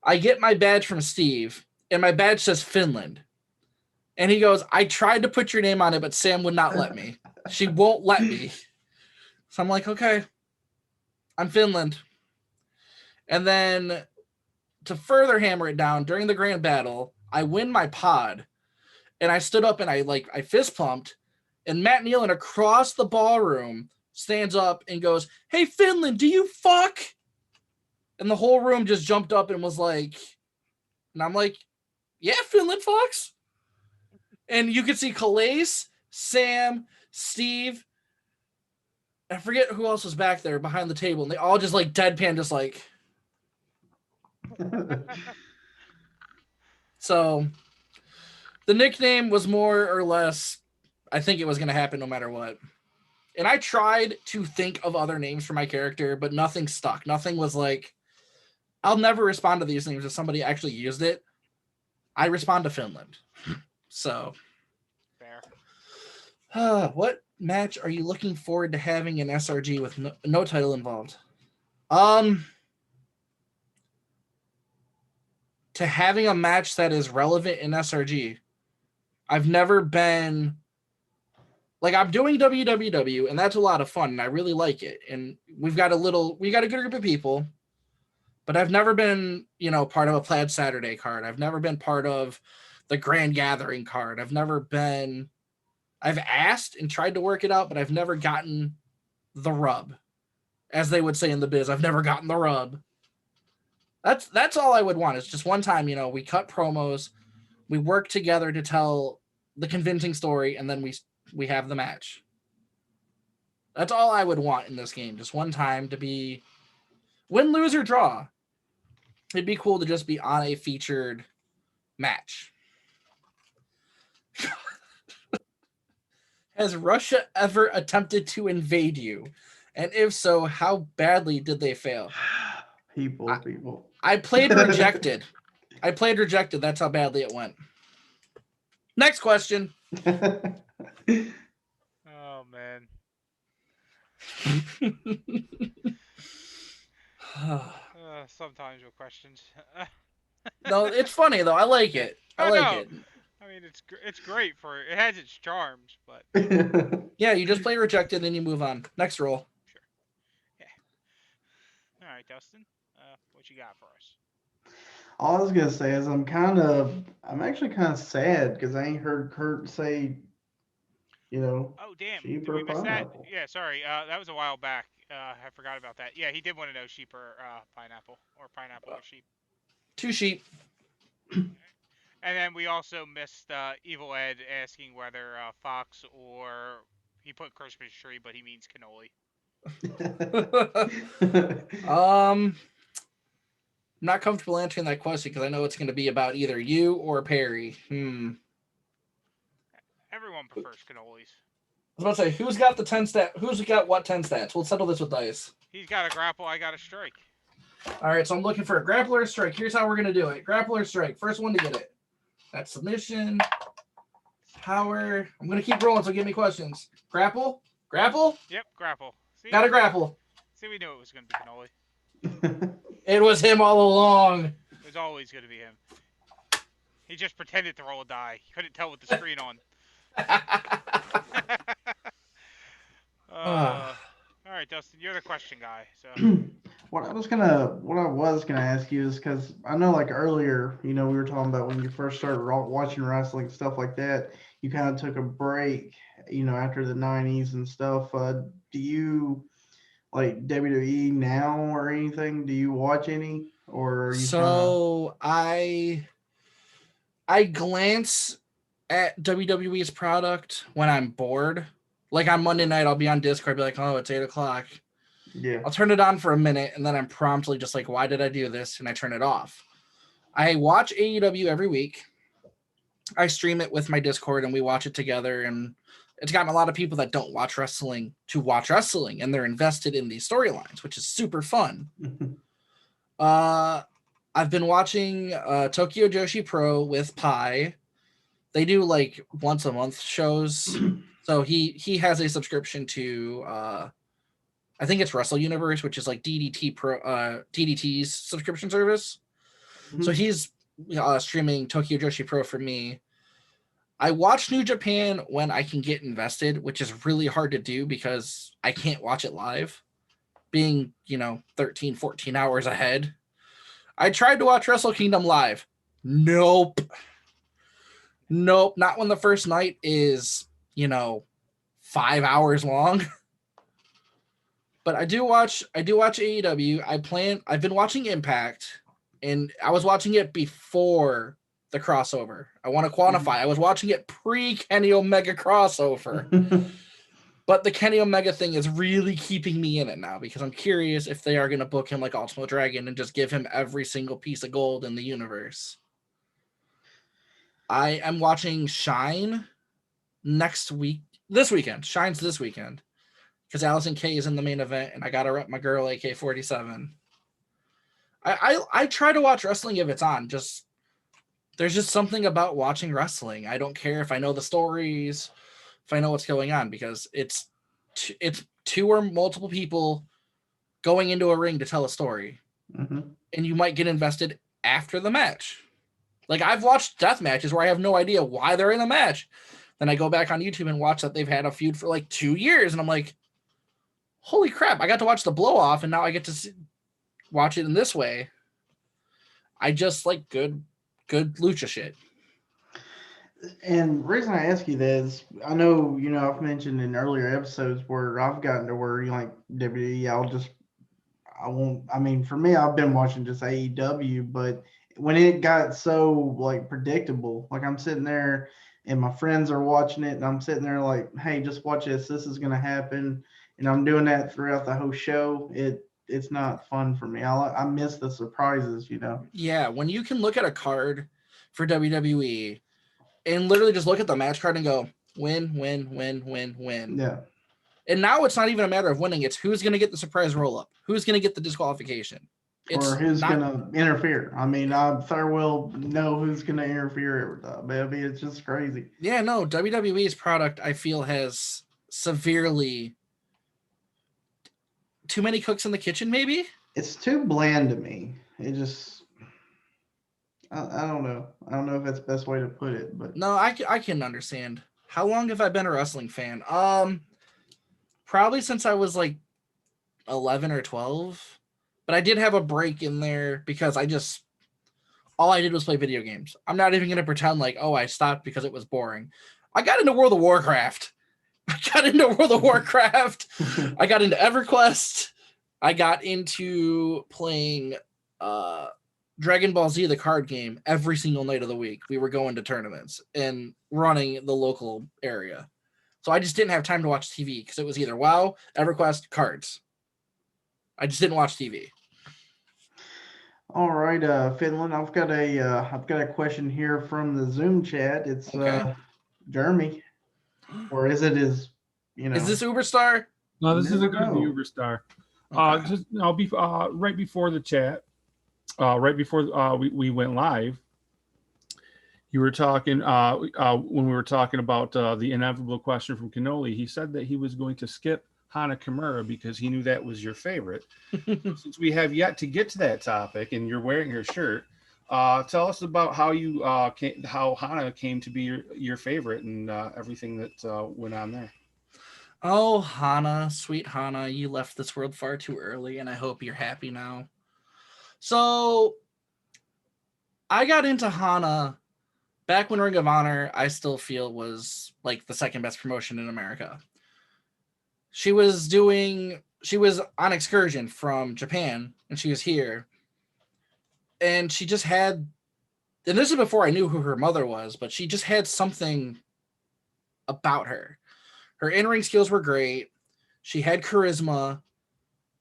I get my badge from Steve and my badge says Finland. And he goes, I tried to put your name on it, but Sam would not let me. She won't let me. So I'm like, okay, I'm Finland. And then to further hammer it down, during the grand battle, I win my pod. And I stood up and I fist pumped. And Matt Nealon across the ballroom stands up and goes, hey, Finland, do you fuck? And the whole room just jumped up and was like, and I'm like, yeah, Finland fucks. And you could see Calais, Sam, Steve, I forget who else was back there behind the table. And they all just like deadpan, just like. So the nickname was more or less, I think it was going to happen no matter what. And I tried to think of other names for my character, but nothing stuck. Nothing was like, I'll never respond to these names if somebody actually used it. I respond to Finland. So, Fair. What match are you looking forward to having in SRG with no title involved? To having a match that is relevant in SRG. I've never been like, I'm doing WWW, and that's a lot of fun, and I really like it. And we got a good group of people, but I've never been, part of a Plaid Saturday card. I've never been part of the Grand Gathering card. I've asked and tried to work it out, but I've never gotten the rub. As they would say in the biz, I've never gotten the rub. That's all I would want. It's just one time, we cut promos, we work together to tell the convincing story, and then we have the match. That's all I would want in this game. Just one time to be win, lose, or draw. It'd be cool to just be on a featured match. Has Russia ever attempted to invade you? And if so, how badly did they fail? People. I played Rejected. That's how badly it went. Next question. Oh man. Sometimes with questions. No, it's funny though. I like it. I like it. I mean, it's great it has its charms, but yeah, you just play Rejected and you move on. Next roll. Sure. Yeah. All right, Dustin. What you got for us? All I was gonna say is I'm actually kind of sad because I ain't heard Kurt say, Oh damn! sheep Did or we miss that? pineapple. Yeah, sorry. That was a while back. I forgot about that. Yeah, he did want to know sheep or pineapple or sheep. 2 sheep. And then we also missed Evil Ed asking whether Fox or he put Christmas tree, but he means cannoli. I'm not comfortable answering that question because I know it's going to be about either you or Perry. Everyone prefers cannolis. I was about to say, who's got the 10 stat? Who's got what 10 stats? We'll settle this with dice. He's got a grapple. I got a strike. All right, so I'm looking for a grapple or strike. Here's how we're going to do it. Grapple or strike. First one to get it. That's submission. Power. I'm going to keep rolling, so give me questions. Grapple? Grapple? Yep, grapple. See? Got a grapple. See, we knew it was going to be cannoli. It was him all along. It was always going to be him. He just pretended to roll a die. He couldn't tell with the screen on. All right, Dustin, you're the question guy. So what I was gonna ask you is because I know like earlier, we were talking about when you first started watching wrestling stuff like that. You kind of took a break, after the '90s and stuff. Do you like WWE now or anything? Do you watch any, or are you so I glance at WWE's product when I'm bored. Like on Monday night, I'll be on Discord, be like, oh, it's 8:00. Yeah. I'll turn it on for a minute, and then I'm promptly just like, why did I do this? And I turn it off. I watch AEW every week. I stream it with my Discord, and we watch it together. And it's gotten a lot of people that don't watch wrestling to watch wrestling, and they're invested in these storylines, which is super fun. I've been watching Tokyo Joshi Pro with Pi. They do like once a month shows. So he has a subscription to I think it's Wrestle Universe, which is like DDT's subscription service. Mm-hmm. So he's streaming Tokyo Joshi Pro for me. I watch New Japan when I can get invested, which is really hard to do because I can't watch it live, being 13, 14 hours ahead. I tried to watch Wrestle Kingdom live. Nope, not when the first night is 5 hours long. But I do watch AEW. I've been watching Impact, and I was watching it before the crossover. I want to quantify. I was watching it pre-Kenny Omega crossover. But the Kenny Omega thing is really keeping me in it now because I'm curious if they are going to book him like Ultimo Dragon and just give him every single piece of gold in the universe. I am watching Shine this weekend. Shine's this weekend because Allison Kay is in the main event, and I gotta rep my girl AK-47. I try to watch wrestling if it's on. There's just something about watching wrestling. I don't care if I know the stories, if I know what's going on, because it's two or multiple people going into a ring to tell a story, and you might get invested after the match. Like, I've watched death matches where I have no idea why they're in a match. Then I go back on YouTube and watch that they've had a feud for like 2 years, and I'm like, holy crap, I got to watch the blow off, and now I get to watch it in this way. I just like good lucha shit. And the reason I ask you this, I know, I've mentioned in earlier episodes where I've gotten to where you like WWE, for me, I've been watching just AEW, but when it got so like predictable, like I'm sitting there and my friends are watching it and I'm sitting there like, hey, just watch this. This is going to happen. And I'm doing that throughout the whole show. It's not fun for me. I miss the surprises, Yeah, when you can look at a card for WWE and literally just look at the match card and go, win, win, win, win, win. Yeah. And now it's not even a matter of winning. It's who's going to get the surprise roll-up. Who's going to get the disqualification. Or who's going to interfere. I mean, I very well know who's going to interfere every time. I mean, it's just crazy. Yeah, no, WWE's product, I feel, has severely too many cooks in the kitchen, maybe? It's too bland to me. It just... I don't know. I don't know if that's the best way to put it, but... No, I can understand. How long have I been a wrestling fan? Probably since I was like 11 or 12. But I did have a break in there because all I did was play video games. I'm not even going to pretend like, oh, I stopped because it was boring. I got into World of Warcraft. I got into EverQuest. I got into playing Dragon Ball Z, the card game, every single night of the week. We were going to tournaments and running the local area. So I just didn't have time to watch TV because it was either WoW, EverQuest, cards. I just didn't watch TV. All right, Finland. I've got a question here from the Zoom chat. It's Okay. Jeremy, or is it his? Is this Uberstar? No, this is a Never good know. Uberstar. Okay. I'll be right before the chat, right before we went live. You were talking when we were talking about the inevitable question from Cannoli. He said that he was going to skip Hana Kimura because he knew that was your favorite. Since we have yet to get to that topic, and you're wearing her shirt, tell us about how you how Hana came to be your favorite and everything that went on there. Oh, Hana, sweet Hana, you left this world far too early, and I hope you're happy now. So, I got into Hana back when Ring of Honor, I still feel, was like the second best promotion in America. She was on excursion from Japan, and she was here. And she just had, and this is before I knew who her mother was, but she just had something about her. Her in-ring skills were great. She had charisma.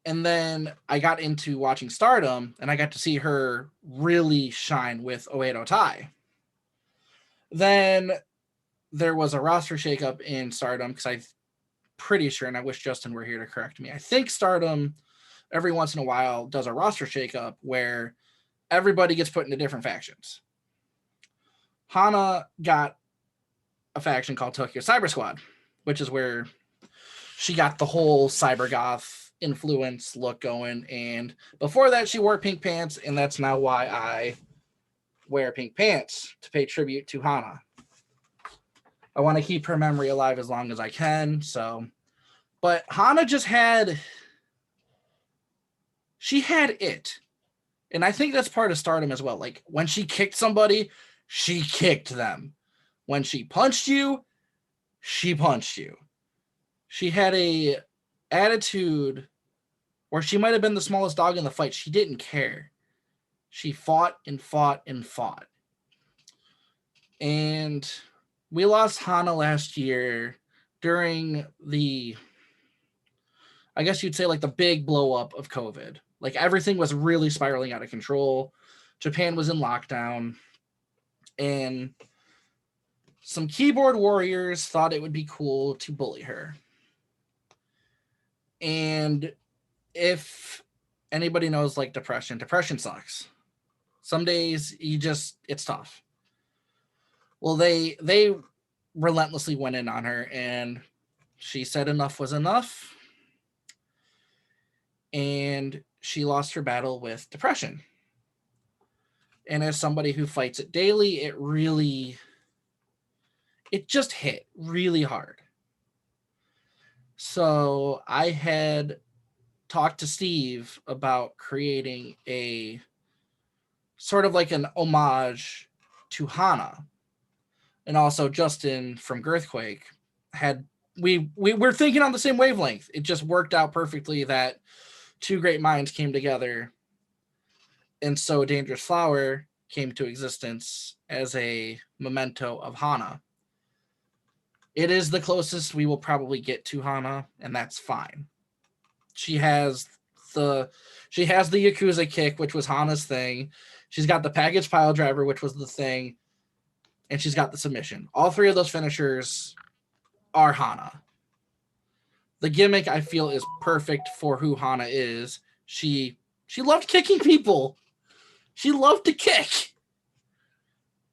And then I got into watching Stardom, and I got to see her really shine with Oedo Tai. Then there was a roster shakeup in Stardom because I'm pretty sure, and I wish Justin were here to correct me, I think Stardom every once in a while does a roster shakeup where everybody gets put into different factions. Hana got a faction called Tokyo Cyber Squad, which is where she got the whole cyber goth influence look going. And before that, she wore pink pants, and that's now why I wear pink pants, to pay tribute to Hana. I want to keep her memory alive as long as I can. But Hana just she had it. And I think that's part of Stardom as well. Like, when she kicked somebody, she kicked them. When she punched you, she punched you. She had a attitude where she might have been the smallest dog in the fight. She didn't care. She fought and fought and fought. And we lost Hana last year during the, I guess you'd say, like the big blow up of COVID. Like, everything was really spiraling out of control. Japan was in lockdown. And some keyboard warriors thought it would be cool to bully her. And if anybody knows like depression sucks. Some days it's tough. Well, they relentlessly went in on her, and she said enough was enough. And she lost her battle with depression. And as somebody who fights it daily, it just hit really hard. So I had talked to Steve about creating a sort of like an homage to Hana. And also Justin from Girthquake we were thinking on the same wavelength. It just worked out perfectly that two great minds came together. And so Dangerous Flower came to existence as a memento of Hana. It is the closest we will probably get to Hana, and that's fine. She has the Yakuza kick, which was Hana's thing. She's got the package pile driver, which was the thing, and she's got the submission. All three of those finishers are Hana. The gimmick, I feel, is perfect for who Hana is. She loved kicking people. She loved to kick.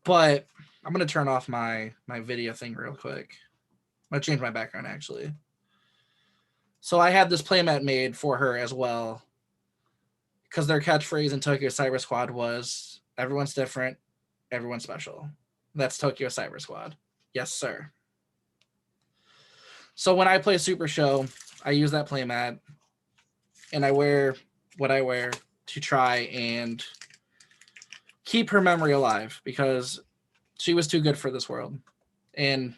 But I'm going to turn off my video thing real quick. I'm going to change my background, actually. So I had this playmat made for her as well, because their catchphrase in Tokyo Cyber Squad was, everyone's different, everyone's special. That's Tokyo Cyber Squad. Yes, sir. So when I play Super Show, I use that playmat, and I wear what I wear to try and keep her memory alive, because she was too good for this world. And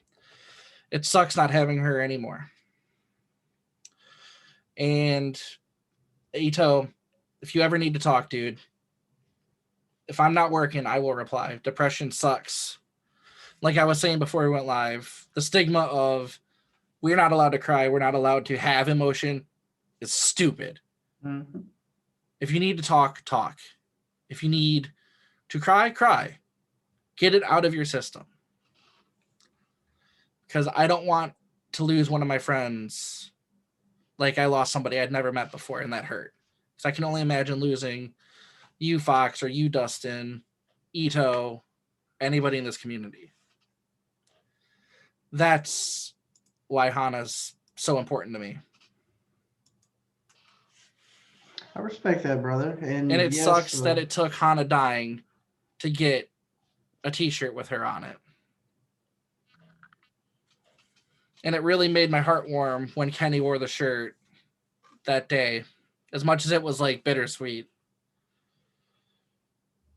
it sucks not having her anymore. And Ito, if you ever need to talk, dude, if I'm not working, I will reply. Depression sucks. Like I was saying before we went live, the stigma of we're not allowed to cry, we're not allowed to have emotion is stupid. Mm-hmm. If you need to talk, talk. If you need to cry, cry. Get it out of your system. Because I don't want to lose one of my friends like I lost somebody I'd never met before, and that hurt. So I can only imagine losing you, Fox, or you, Dustin, Ito, anybody in this community. That's why Hana's so important to me. I respect that, brother. And it yes, sucks that it took Hana dying to get a t-shirt with her on it. And it really made my heart warm when Kenny wore the shirt that day, as much as it was like bittersweet.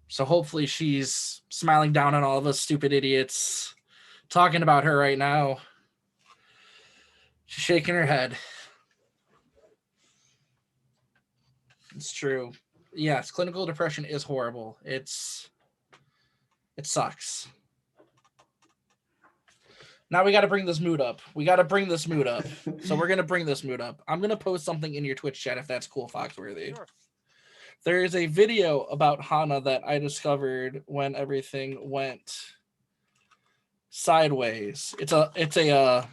So hopefully she's smiling down on all of us stupid idiots talking about her right now. She's shaking her head. It's true. Yes, clinical depression is horrible. It sucks. Now we got to bring this mood up. So we're going to bring this mood up. I'm going to post something in your Twitch chat if that's cool, Foxworthy. Sure. There is a video about Hana that I discovered when everything went sideways. It's a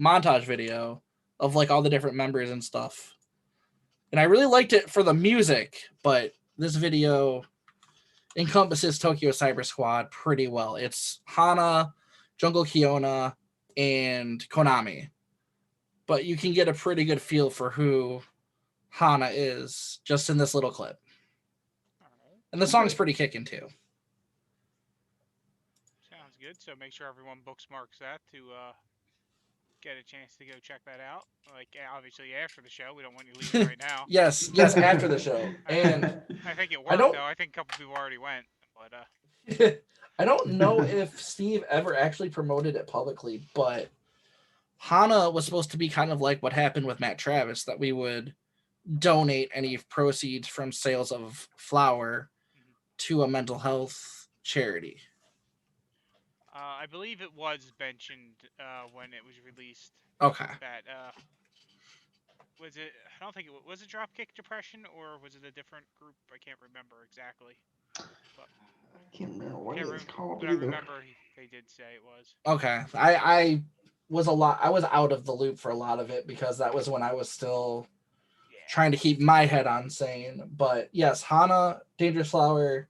montage video of like all the different members and stuff. And I really liked it for the music, but this video encompasses Tokyo Cyber Squad pretty well. It's Hana, Jungle Kiona, and Konami. But you can get a pretty good feel for who Hana is just in this little clip. And the song's pretty kicking too. Sounds good. So make sure everyone bookmarks that to get a chance to go check that out. Like obviously after the show, we don't want you leaving right now. yes, after the show. And I think it worked though. I think a couple people already went, but I don't know if Steve ever actually promoted it publicly, but Hana was supposed to be kind of like what happened with Matt Travis, that we would donate any proceeds from sales of flour to a mental health charity. I believe it was mentioned when it was released. Okay. That was it. I don't think it was a Dropkick Depression, or was it a different group? I can't remember exactly. I can't remember what Can't it's called but I either. remember they did say it was. Okay. I was out of the loop for a lot of it because that was when I was still trying to keep my head on sane. But yes, Hana, Dangerous Flower.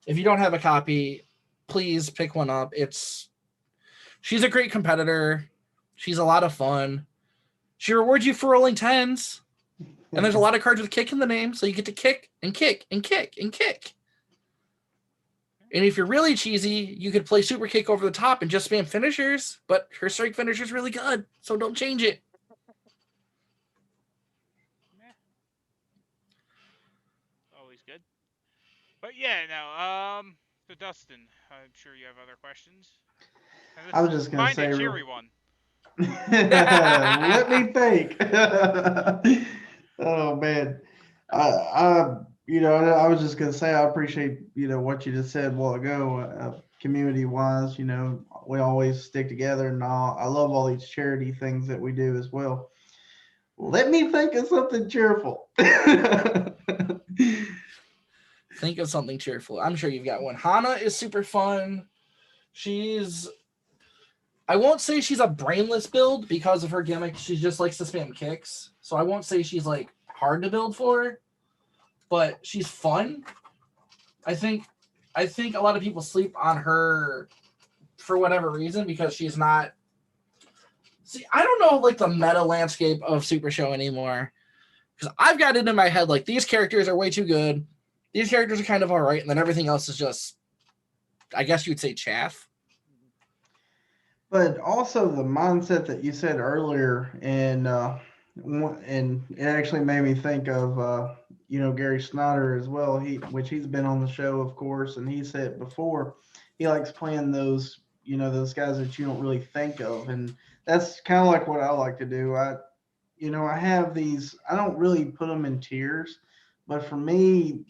If you don't have a copy, please pick one up. She's a great competitor. She's a lot of fun. She rewards you for rolling 10s. And there's a lot of cards with kick in the name, so you get to kick and kick and kick and kick. And if you're really cheesy, you could play Super Kick over the top and just spam finishers, but her strike finisher is really good, so don't change it. Always good. But yeah, no. So Dustin, I'm sure you have other questions. And this I was is just gonna kind of say, cheery one. let me think. Oh man, I was just gonna say I appreciate what you just said a while ago. Community wise, we always stick together, and I love all these charity things that we do as well. Let me think of something cheerful. Think of something cheerful. I'm sure you've got one. Hana is super fun. I won't say she's a brainless build because of her gimmick. She just likes to spam kicks. So I won't say she's like hard to build for, but she's fun. I think a lot of people sleep on her for whatever reason because she's not. See, I don't know like the meta landscape of Super Show anymore because I've got it in my head like these characters are way too good. These characters are kind of all right, and then everything else is just, I guess you'd say, chaff. But also the mindset that you said earlier, and it actually made me think of Gary Snyder as well. Which he's been on the show, of course, and he said before he likes playing those guys that you don't really think of, and that's kind of like what I like to do. I have these. I don't really put them in tiers, but for me,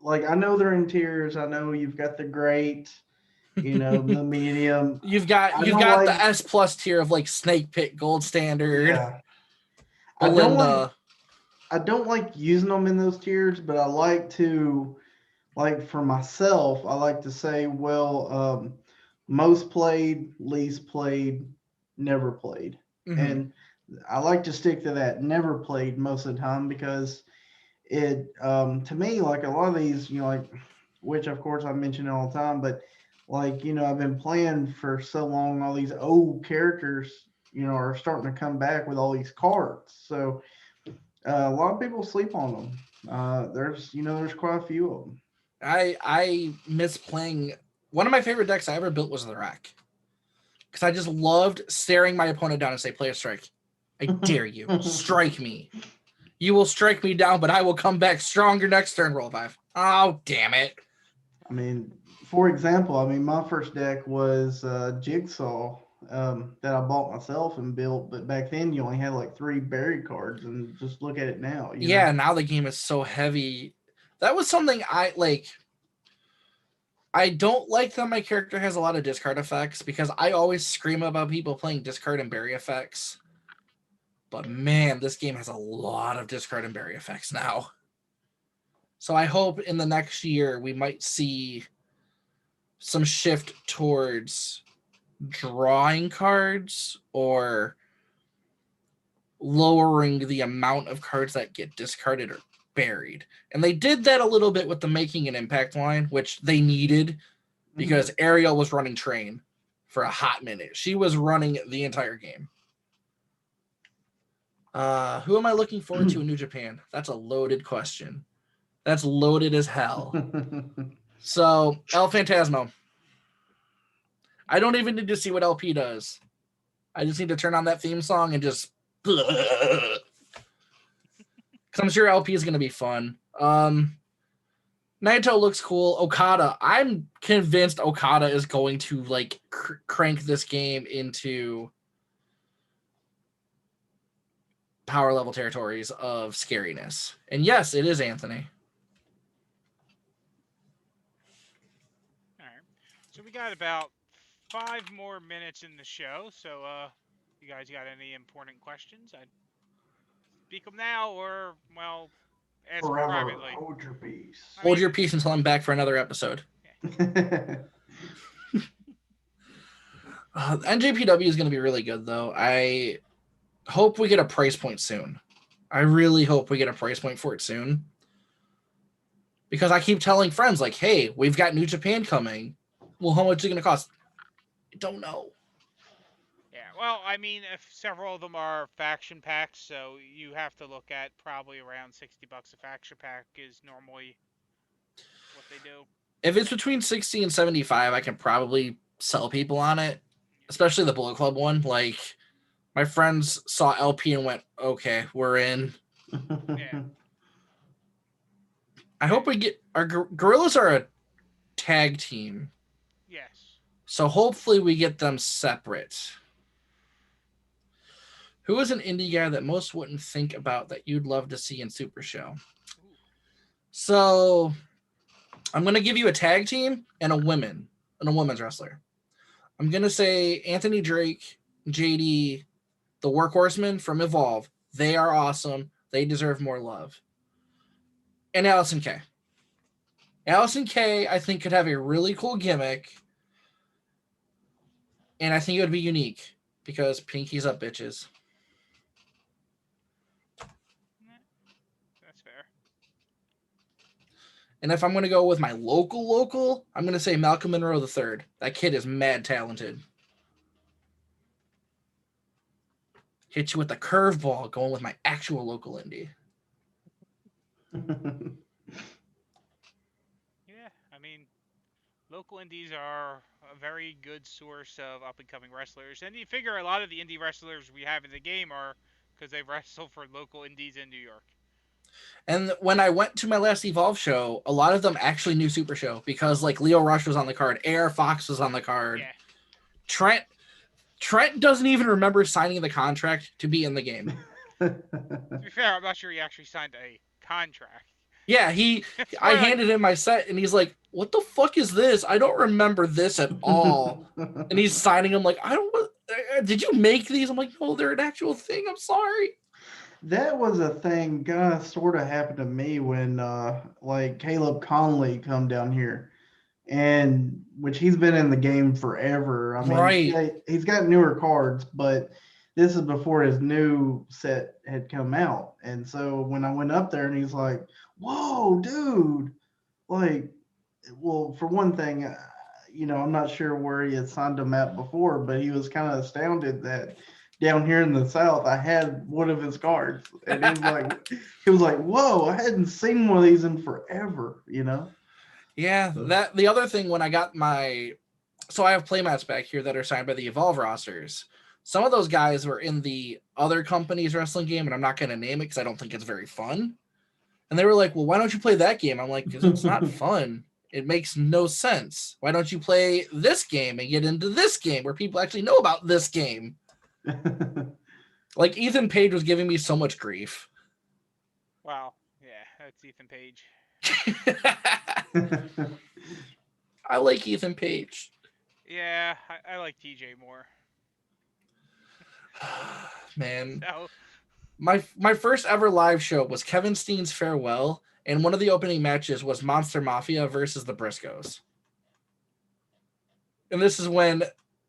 like I know they're in tiers. I know you've got the great, the medium. You've got the S plus tier of like Snake Pit, Gold Standard, Yeah. Belinda. I don't like using them in those tiers, but I like to, like for myself, I like to say, well, most played, least played, never played. Mm-hmm. And I like to stick to that never played most of the time because it, to me, like a lot of these, like, which of course I mention all the time, but like, I've been playing for so long, all these old characters, are starting to come back with all these cards. So a lot of people sleep on them. There's quite a few of them. I miss playing. One of my favorite decks I ever built was the Rack. Because I just loved staring my opponent down and say, play a strike. I dare you. Strike me. You will strike me down, but I will come back stronger next turn, roll 5. Oh, damn it. I mean, for example, my first deck was Jigsaw that I bought myself and built, but back then you only had like 3 buried cards, and just look at it now. Now the game is so heavy. That was something I like. I don't like that my character has a lot of discard effects because I always scream about people playing discard and bury effects. But man, this game has a lot of discard and bury effects now. So I hope in the next year we might see some shift towards drawing cards or lowering the amount of cards that get discarded or buried. And they did that a little bit with the Making an Impact line, which they needed because Ariel was running train for a hot minute. She was running the entire game. Who am I looking forward to in New Japan? That's a loaded question. That's loaded as hell. So, El Phantasmo. I don't even need to see what LP does. I just need to turn on that theme song and just... Because I'm sure LP is going to be fun. Naito looks cool. Okada. I'm convinced Okada is going to like crank this game into power level territories of scariness. And yes, it is Anthony. All right. So we got about 5 more minutes in the show. So, you guys got any important questions? I'd speak them now, or ask them Forever privately. hold your peace. Hold your peace until I'm back for another episode. NJPW is going to be really good, though. I hope we get a price point soon. I really hope we get a price point for it soon. Because I keep telling friends, like, hey, we've got New Japan coming. Well, how much is it going to cost? I don't know. Yeah, well, I mean, if several of them are faction packs, so you have to look at probably around $60 a faction pack is normally what they do. If it's between 60 and 75, I can probably sell people on it, especially the Bullet Club one. Like, my friends saw LP and went, okay, we're in. Yeah. I hope we get our Gorillas are a tag team. Yes. So hopefully we get them separate. Who is an indie guy that most wouldn't think about that you'd love to see in Super Show? Ooh. So I'm going to give you a tag team and a women's wrestler. I'm going to say Anthony Drake, JD, the Workhorsemen from Evolve. They are awesome. They deserve more love. And Allison Kay. Allison Kay, I think, could have a really cool gimmick. And I think it would be unique because Pinky's up, bitches. That's fair. And if I'm going to go with my local, I'm going to say Malcolm Monroe III. That kid is mad talented. Hit you with the curveball going with my actual local indie. Yeah, I mean, local indies are a very good source of up-and-coming wrestlers. And you figure a lot of the indie wrestlers we have in the game are because they wrestle for local indies in New York. And when I went to my last Evolve show, a lot of them actually knew Super Show because like Leo Rush was on the card, AR Fox was on the card. Yeah. Trent doesn't even remember signing the contract to be in the game. To be fair, I'm not sure he actually signed a contract. Yeah, I handed him my set and he's like, "What the fuck is this? I don't remember this at all." And he's signing them like, did you make these? I'm like, "No, they're an actual thing. I'm sorry." That was a thing kind of sort of happened to me when like Caleb Conley come down here, and which he's been in the game forever. I mean, Right. he's got newer cards, but this is before his new set had come out. And so when I went up there and he's like, "Whoa, dude!" Like, well, for one thing, I'm not sure where he had signed them at before, but he was kind of astounded that down here in the South, I had one of his cards, and he was like, "Whoa, I hadn't seen one of these in forever," Yeah, that the other thing when I got so I have playmats back here that are signed by the Evolve rosters. Some of those guys were in the other company's wrestling game, and I'm not going to name it because I don't think it's very fun. And they were like, "Well, why don't you play that game?" I'm like, "Because it's not fun. It makes no sense. Why don't you play this game and get into this game where people actually know about this game?" Like Ethan Page was giving me so much grief. Wow. Yeah, that's Ethan Page. I like Ethan Page. Yeah, I like TJ more. Man. So, My first ever live show was Kevin Steen's Farewell, and one of the opening matches was Monster Mafia versus the Briscoes. And this is when,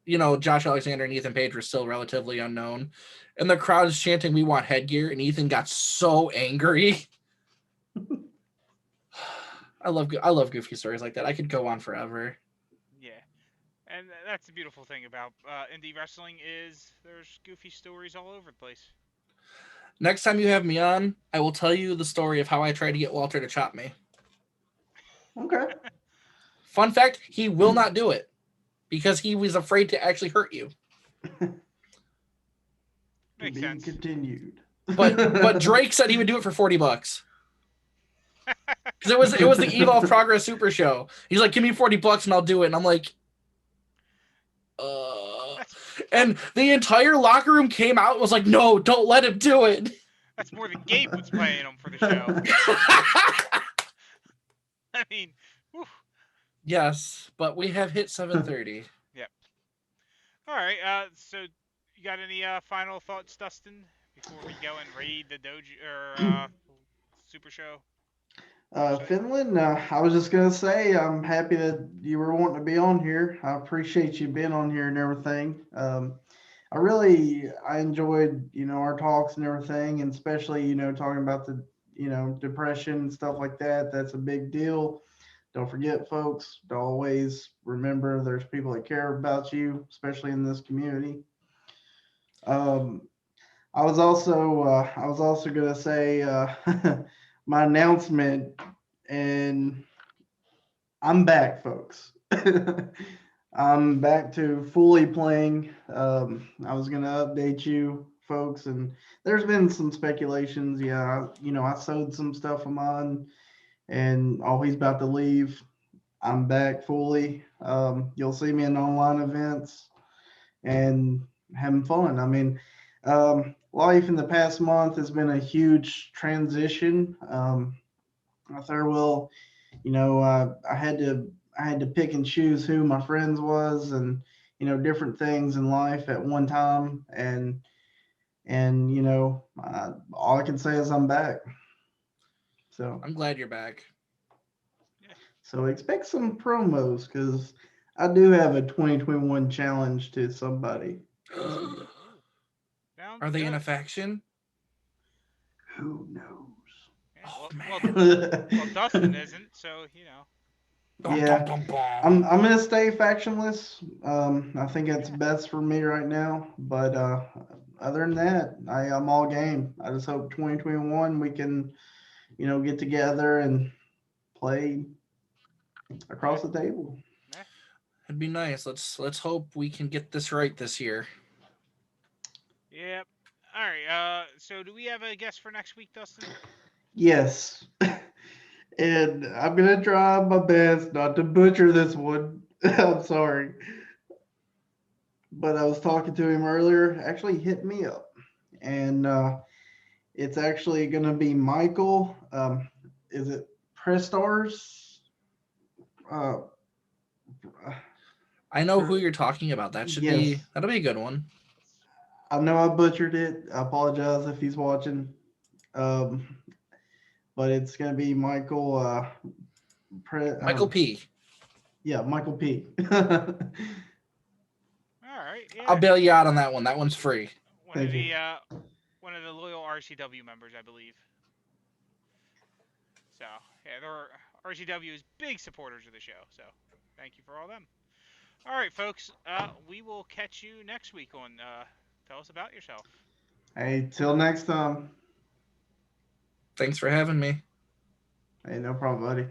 Josh Alexander and Ethan Page were still relatively unknown. And the crowd is chanting, "We want headgear," and Ethan got so angry. I love goofy stories like that. I could go on forever. yeah. And that's the beautiful thing about indie wrestling is there's goofy stories all over the place. Next time you have me on, I will tell you the story of how I tried to get Walter to chop me. Okay. Fun fact, he will not do it because he was afraid to actually hurt you. Makes Being sense. continued. But Drake said he would do it for $40. Because it was the Evolve Progress Super Show. He's like, "Give me $40 and I'll do it." And I'm like, and the entire locker room came out and was like, "No, don't let him do it." That's more than Gabe was playing him for the show. I mean, whew. Yes, but we have hit 7:30. Yep. All right. So you got any final thoughts, Dustin, before we go and raid the dojo or Super Show? Finland, I was just gonna say I'm happy that you were wanting to be on here. I appreciate you being on here and everything. I enjoyed our talks and everything, and especially talking about the depression and stuff like that. That's a big deal. Don't forget, folks, to always remember there's people that care about you, especially in this community. Um, I was also gonna say my announcement, and I'm back, folks. I'm back to fully playing. I was gonna update you, folks, and there's been some speculations. Yeah, I sold some stuff of mine, and he's about to leave. I'm back fully. You'll see me in online events and having fun. I mean, life in the past month has been a huge transition. I thought, well, I had to pick and choose who my friends was, and different things in life at one time, and all I can say is I'm back. So I'm glad you're back. so expect some promos because I do have a 2021 challenge to somebody. Sounds Are they in good. a faction? Who knows? Yeah, Oh well, man. well, Dustin isn't, so Dum, Yeah, dum, dum, dum. I'm gonna stay factionless. I think it's best for me right now. But other than that, I'm all game. I just hope 2021 we can, get together and play across the table. Yeah. It'd be nice. Let's hope we can get this right this year. Yep. All right. So do we have a guest for next week, Dustin? Yes, and I'm gonna try my best not to butcher this one. I'm sorry, but I was talking to him earlier. Actually, hit me up, and it's actually gonna be Michael. Is it Prestars? Uh, I know who you're talking about. yes, That'll be a good one. I know I butchered it. I apologize if he's watching. Um, but it's gonna be Michael. Michael P. Yeah, Michael P. All right. I'll Yeah. bail you out on that one. That one's free. One of Thank you. the one of the loyal RCW members, I believe. So yeah, RCW is big supporters of the show. So thank you for all them. All right, folks. We will catch you next week on Tell Us About Yourself. Hey, till next time. Thanks for having me. Hey, no problem, buddy.